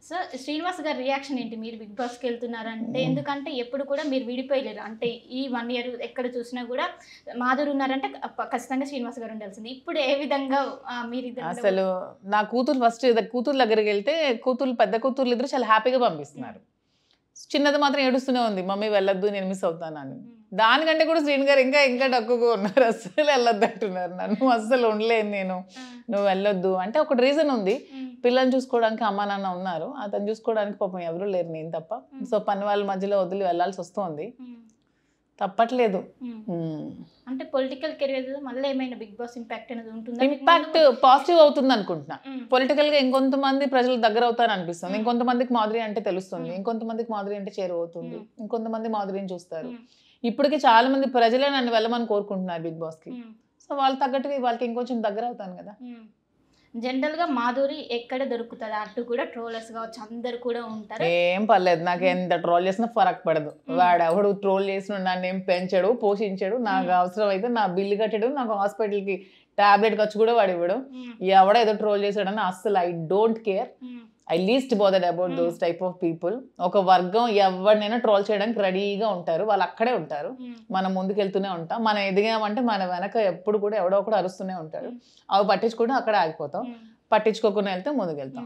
So Srinivas గారి reaction ఏంటి మీరు బిగ్ బాస్కి వెళ్తున్నారంటే? ఎందుకంటే ఎప్పుడు కూడా మీరు విడిపోయలేరు. అంటే ఈ 1 ఇయర్ ఎక్కడ చూసినా కూడా మాధురి ఉన్నారంటే ఖచ్చితంగా శ్రీనివాస్ గారు ఉండాల్సింది. ఇప్పుడు ఏ విధంగా మీరిద్దరు? అసలు నా కూతురు ఫస్ట్ కూతురు దగ్గరికి వెళ్తే పెద్ద కూతుర్లు ఇద్దరు చాలా హ్యాపీగా పంపిస్తున్నారు. చిన్నది మాత్రం ఏడుస్తూనే ఉంది, మమ్మీ వెళ్ళొద్దు నేను మిస్ అవుతానని. దానికంటే కూడా శ్రీని గారు ఇంకా ఇంకా డక్కుగా ఉన్నారు, అస్సలు వెళ్ళొద్దు అంటున్నారు. నన్ను అస్సలు ఉండలేను నేను, నువ్వు వెళ్ళొద్దు అంటే ఒక రీజన్ ఉంది. పిల్లల్ని చూసుకోవడానికి అమ్మా నాన్న ఉన్నారు, అతను చూసుకోవడానికి పాపం ఎవరు లేరు, నేను తప్ప. సో పని వాళ్ళ మధ్యలో వదిలి వెళ్ళాల్సి వస్తుంది, తప్పట్లేదు. అంటే పొలిటికల్ కెరీర్ మళ్ళీ ఏమైనా బిగ్ బాస్ ఇంపాక్ట్ అనేది ఉంటుందా? ఇంపాక్ట్ పాజిటివ్ అవుతుంది అనుకుంటున్నా. పొలిటికల్ గా ఇంకొంతమంది ప్రజలు దగ్గర అవుతారు అనిపిస్తుంది, ఇంకొంతమందికి మాధురి అంటే తెలుస్తుంది, ఇంకొంతమందికి మాధురి అంటే చేరువవుతుంది, ఇంకొంతమంది మాధురిని చూస్తారు. ఇప్పటికే చాలా మంది ప్రజలే నన్ను వెళ్ళమని కోరుకుంటున్నారు బిగ్ బాస్ కి. సో వాళ్ళు తగ్గట్టుగా వాళ్ళకి ఇంకొంచెం దగ్గర అవుతాను కదా. జనరల్ గా మాధురి ఎక్కడ దొరుకుతుంది? అటు కూడా ట్రోలర్స్ కావచ్చు, అందరు కూడా ఉంటారు. ఏం పర్లేదు, నాకు ఎంత ట్రోల్ చేసినా ఫరక్ పడదు. వాడు ఎవడు ట్రోల్ చేసిన నన్ను ఏం పెంచాడు పోషించాడు, నాకు అవసరం అయితే నా బిల్లు కట్టాడు, నాకు హాస్పిటల్కి టాబ్లెట్ ఖర్చు కూడా వాడు ఇవ్వడు. ఎవడో ఏదో ట్రోల్ చేశాడని అస్సలు I don't care. I least bothered about those type of people. ఒక వర్గం ఎవరినైనా ట్రోల్ చేయడానికి రెడీగా ఉంటారు, వాళ్ళు అక్కడే ఉంటారు. మనం ముందుకు వెళ్తూనే ఉంటాం, మనం ఎదిగామంటే మన వెనక ఎప్పుడు కూడా ఎవడో ఒకడు అరుస్తూనే ఉంటారు. అవి పట్టించుకుంటే అక్కడే ఆగిపోతాం, పట్టించుకోకుండా వెళ్తే ముందుకు వెళ్తాం.